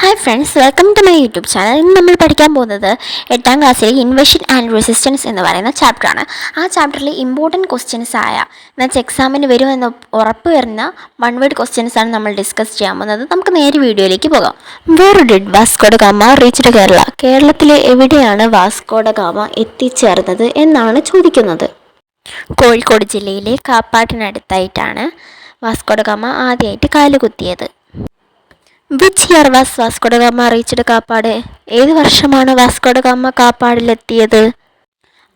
Hi friends, welcome to my YouTube channel. ഇന്ന് നമ്മൾ പഠിക്കാൻ പോകുന്നത് 8ാം ക്ലാസ്സിലെ ഇൻവേഷൻ ആൻഡ് റെസിസ്റ്റൻസ് എന്ന് പറയുന്ന ചാപ്റ്ററാണ്. ആ ചാപ്റ്ററിൽ ഇമ്പോർട്ടൻറ്റ് ക്വസ്റ്റ്യൻസ് ആയ എന്നുവെച്ചാൽ എക്സാമിന് വരുമെന്ന് ഉറപ്പ് വരുന്ന വൺ വേർഡ് ക്വസ്റ്റ്യൻസ് ആണ് നമ്മൾ ഡിസ്കസ് ചെയ്യാൻ പോകുന്നത്. നമുക്ക് നേരെ വീഡിയോയിലേക്ക് പോകാം. Where did Vasco da Gama reached Kerala? കേരളത്തിലെ എവിടെയാണ് വാസ്കോ ഡ ഗാമ എത്തിച്ചേർന്നത് എന്നാണ് ചോദിക്കുന്നത്. കോഴിക്കോട് ജില്ലയിലെ കാപ്പാട്ടിനടുത്തായിട്ടാണ് വാസ്കോ ഡ ഗാമ ആദ്യമായിട്ട് കാലുകുത്തിയത്. Which year was Vasco da Gama reached Kappad? ഏത് വർഷമാണ് വാസ്കോ ഡ ഗാമ കാപ്പാടിലെത്തിയത്?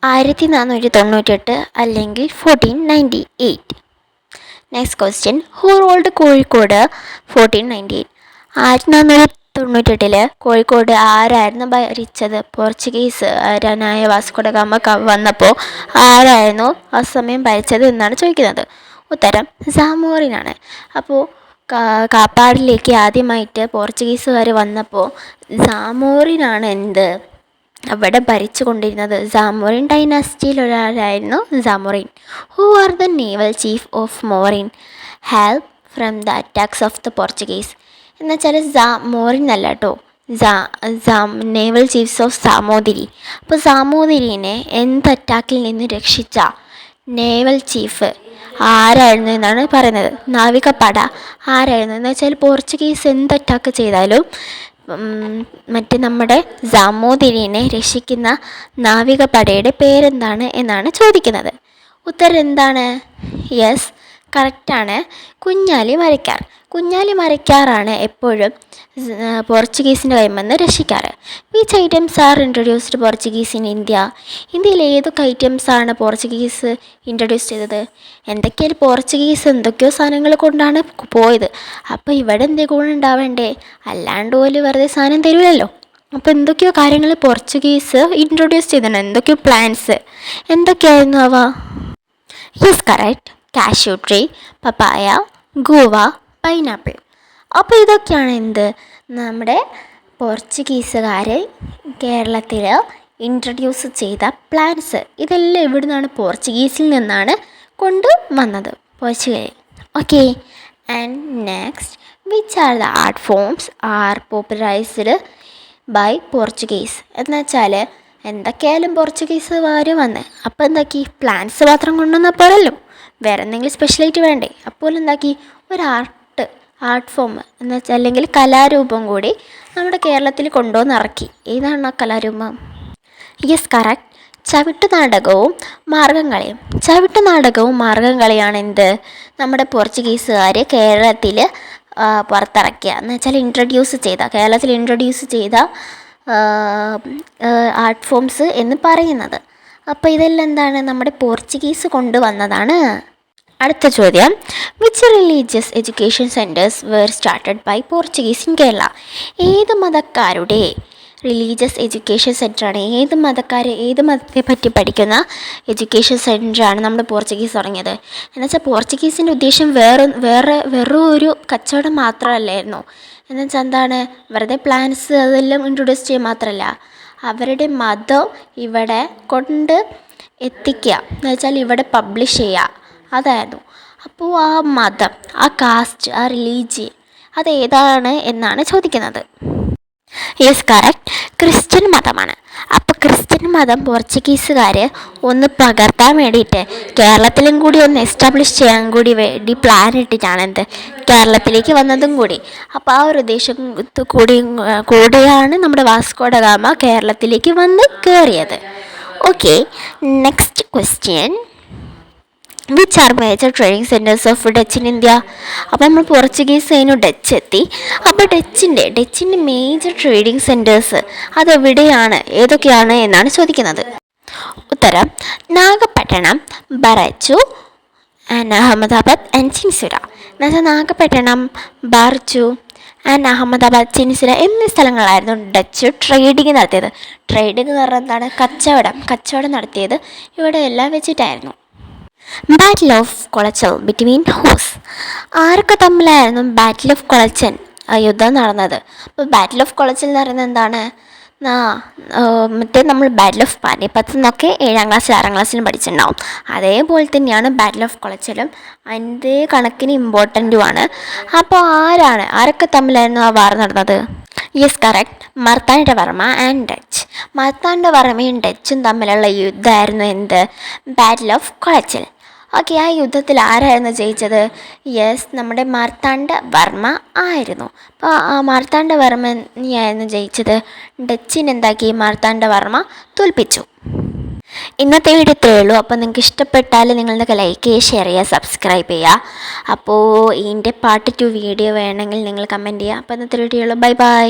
1498 അല്ലെങ്കിൽ 1498. Next question, who ruled Kozhikode 1498? 1498 Kozhikode ആരായിരുന്നു ഭരിച്ചത്? പോർച്ചുഗീസുകാരനായ വാസ്കോ ഡ ഗാമ വന്നപ്പോൾ ആരായിരുന്നു ആ സമയം ഭരിച്ചത് എന്നാണ് ചോദിക്കുന്നത്. ഉത്തരം സാമോറിനാണ്. അപ്പോൾ കാപ്പാടിലേക്ക് ആദ്യമായിട്ട് പോർച്ചുഗീസുകാർ വന്നപ്പോൾ സാമോറിനാണ് അവിടെ ഭരിച്ചു കൊണ്ടിരുന്നത്. സാമോറിൻ ഡൈനാസ്റ്റിയിൽ ഒരാളായിരുന്നു Zamorin. Who are the naval chief of മോറിൻ help from the attacks of the Portuguese? എന്നുവെച്ചാൽ മോറിൻ അല്ല കേട്ടോ, നേവൽ ചീഫ്സ് ഓഫ് സാമോതിരി. അപ്പോൾ സാമോതിരിനെ അറ്റാക്കിൽ നിന്ന് രക്ഷിച്ച നേവൽ ചീഫ് ആരായിരുന്നു എന്നാണ് പറയുന്നത്. നാവികപ്പട ആരായിരുന്നു എന്ന് വെച്ചാൽ പോർച്ചുഗീസ് അറ്റാക്ക് ചെയ്താലും നമ്മുടെ സാമോതിരിനെ രക്ഷിക്കുന്ന നാവികപ്പടയുടെ പേരെന്താണ് എന്നാണ് ചോദിക്കുന്നത്. ഉത്തരം എന്താണ്? യെസ്, കറക്റ്റാണ്, കുഞ്ഞാലി മരക്കാർ. കുഞ്ഞാലി മരക്കാറാണ് എപ്പോഴും പോർച്ചുഗീസിൻ്റെ കൈയിൽ നിന്ന് രക്ഷിക്കാറ്. Which items are introduced Portuguese in India? ഇന്ത്യയിൽ ഏതൊക്കെ ഐറ്റംസാണ് പോർച്ചുഗീസ് ഇൻട്രൊഡ്യൂസ് ചെയ്തത്? എന്തൊക്കെയോ സാധനങ്ങൾ കൊണ്ടാണ് പോയത്. അപ്പോൾ ഇവിടെ ഗുണം ഉണ്ടാവേണ്ടേ? അല്ലാണ്ട് പോലും വെറുതെ സാധനം തരുമല്ലോ. അപ്പോൾ എന്തൊക്കെയോ കാര്യങ്ങൾ പോർച്ചുഗീസ് ഇൻട്രൊഡ്യൂസ് ചെയ്തിട്ടുണ്ട്, എന്തൊക്കെയോ പ്ലാന്റ്സ്. എന്തൊക്കെയായിരുന്നു അവ? Yes, correct. കാഷ്യൂ ട്രീ, പപ്പായ, ഗോവ, പൈനാപ്പിൾ. അപ്പോൾ ഇതൊക്കെയാണ് നമ്മുടെ പോർച്ചുഗീസുകാർ കേരളത്തിൽ ഇൻട്രൊഡ്യൂസ് ചെയ്ത പ്ലാന്റ്സ്. ഇതെല്ലാം എവിടെ നിന്നാണ്? പോർച്ചുഗീസിൽ നിന്നാണ് കൊണ്ടുവന്നത്, Portugal. Okay, and next, which are the art forms are popularised by Portuguese? എന്നുവെച്ചാൽ എന്തൊക്കെയായാലും പോർച്ചുഗീസുകാർ വന്ന് അപ്പോൾ പ്ലാന്റ്സ് മാത്രം കൊണ്ടുവന്നപ്പോഴല്ലോ, വേറെ എന്തെങ്കിലും സ്പെഷ്യലായിട്ട് വേണ്ടേ? അപ്പോൾ ഒരു ആർട്ട് ഫോം എന്നുവെച്ചാൽ അല്ലെങ്കിൽ കലാരൂപം കൂടി നമ്മുടെ കേരളത്തിൽ കൊണ്ടുവന്ന് ഇറക്കി. ഏതാണ് ആ കലാരൂപം? Yes, correct. ചവിട്ടുനാടകവും മാർഗംകളിയും. ചവിട്ടുനാടകവും മാർഗംകളിയാണ് നമ്മുടെ പോർച്ചുഗീസുകാർ കേരളത്തിൽ പുറത്തിറക്കിയ എന്നുവെച്ചാൽ കേരളത്തിൽ ഇൻട്രൊഡ്യൂസ് ചെയ്ത ആർട്ട് ഫോംസ് എന്ന് പറയുന്നത്. അപ്പോൾ ഇതെല്ലാം എന്താണ്? നമ്മുടെ പോർച്ചുഗീസ് കൊണ്ടുവന്നതാണ്. അടുത്ത ചോദ്യം, which religious education centres were started by Portuguese in Kerala? ഏത് മതക്കാരുടെ റിലീജിയസ് എഡ്യൂക്കേഷൻ സെൻറ്ററാണ്? ഏത് മതത്തെ പറ്റി പഠിക്കുന്ന എഡ്യൂക്കേഷൻ സെൻറ്ററാണ് നമ്മുടെ പോർച്ചുഗീസ് തുടങ്ങിയത്? എന്നുവെച്ചാൽ പോർച്ചുഗീസിൻ്റെ ഉദ്ദേശം വെറും ഒരു കച്ചവടം മാത്രമല്ലായിരുന്നു. എന്നുവെച്ചാൽ എന്താണ്? വെറുതെ പ്ലാൻസ് അതെല്ലാം ഇൻട്രൊഡ്യൂസ് ചെയ്യുക മാത്രമല്ല, അവരുടെ മതം ഇവിടെ കൊണ്ട് എത്തിക്കുക, എന്നുവെച്ചാൽ ഇവിടെ പബ്ലിഷ് ചെയ്യുക, അതായിരുന്നു. അപ്പോൾ ആ മതം, ആ കാസ്റ്റ്, ആ റിലീജിയൻ അതേതാണ് എന്നാണ് ചോദിക്കുന്നത്. Yes, correct. ക്രിസ്ത്യൻ മതമാണ്. അപ്പോൾ ക്രിസ്ത്യൻ മതം പോർച്ചുഗീസുകാർ ഒന്ന് പകർത്താൻ വേണ്ടിയിട്ട് കേരളത്തിലും കൂടി ഒന്ന് എസ്റ്റാബ്ലിഷ് ചെയ്യാൻ വേണ്ടി പ്ലാൻ ഇട്ടിട്ടാണ് കേരളത്തിലേക്ക് വന്നതും കൂടി. അപ്പോൾ ആ ഒരു ഉദ്ദേശം കൂടിയാണ് നമ്മുടെ വാസ്കോ ഡ ഗാമ കേരളത്തിലേക്ക് വന്ന് കയറിയത്. Okay, next question, which are major trading centres of Dutch in India? അപ്പോൾ നമ്മൾ പോർച്ചുഗീസ് കഴിഞ്ഞു ഡച്ച് എത്തി. അപ്പോൾ ഡച്ചിൻ്റെ മേജർ ട്രേഡിംഗ് സെൻറ്റേഴ്സ് അതെവിടെയാണ്, ഏതൊക്കെയാണ് എന്നാണ് ചോദിക്കുന്നത്. ഉത്തരം നാഗപട്ടണം, ബറച്ചു ആൻഡ് അഹമ്മദാബാദ് ആൻഡ് ചിൻസുര. എന്നുവെച്ചാൽ നാഗപട്ടണം, ബർജു ആൻഡ് അഹമ്മദാബാദ്, ചിൻസുര എന്നീ സ്ഥലങ്ങളായിരുന്നു ഡച്ച് ട്രേഡിങ് നടത്തിയത്. ട്രേഡിങ് എന്ന് പറഞ്ഞാൽ എന്താണ്? കച്ചവടം നടത്തിയത് ഇവിടെ എല്ലാം വെച്ചിട്ടായിരുന്നു. Battle of Colachel between whose? ആരൊക്കെ തമ്മിലായിരുന്നു ബാറ്റിൽ ഓഫ് കൊളച്ചൽ യുദ്ധം നടന്നത്? അപ്പോൾ ബാറ്റിൽ ഓഫ് കൊളച്ചൽ എന്ന് പറയുന്നത് എന്താണ്? നമ്മൾ ബാറ്റിൽ ഓഫ് പാനിപ്പത്ത് എന്നൊക്കെ 7ാം ക്ലാസ്സിൽ 6ാം ക്ലാസ്സിലും പഠിച്ചിട്ടുണ്ടാവും. അതേപോലെ തന്നെയാണ് ബാറ്റിൽ ഓഫ് കൊളച്ചലും, അതിൻ്റെ കണക്കിന് ഇമ്പോർട്ടൻറ്റുമാണ്. അപ്പോൾ ആരൊക്കെ തമ്മിലായിരുന്നു ആ വാർ നടന്നത്? Yes correct. Marthanda Varma and Dutch. മാർത്താണ്ഡവർമ്മയും ഡച്ചും തമ്മിലുള്ള യുദ്ധമായിരുന്നു എന്ത്? Battle of Kulachal. ഓക്കെ, ആ യുദ്ധത്തിൽ ആരായിരുന്നു ജയിച്ചത്? യെസ്, നമ്മുടെ മാർത്താണ്ഡവർമ്മ ആയിരുന്നു. അപ്പോൾ ആ മാർത്താണ്ഡവർമ്മയായിരുന്നു ജയിച്ചത്. ഡച്ചിനെന്താക്കി? മാർത്താണ്ഡവർമ്മ തോൽപ്പിച്ചു. ഇന്നത്തെ വീഡിയോ ഇത്രയേ ഉള്ളൂ. അപ്പോൾ നിങ്ങൾക്ക് ഇഷ്ടപ്പെട്ടാൽ നിങ്ങളൊക്കെ ലൈക്ക് ചെയ്യുക, ഷെയർ ചെയ്യുക, സബ്സ്ക്രൈബ് ചെയ്യുക. അപ്പോൾ ഇതിൻ്റെ പാർട്ട് 2 വീഡിയോ വേണമെങ്കിൽ നിങ്ങൾ കമൻറ്റ് ചെയ്യുക. അപ്പോൾ ഇന്നത്തെ വീഡിയോ ഉള്ളൂ. Bye bye.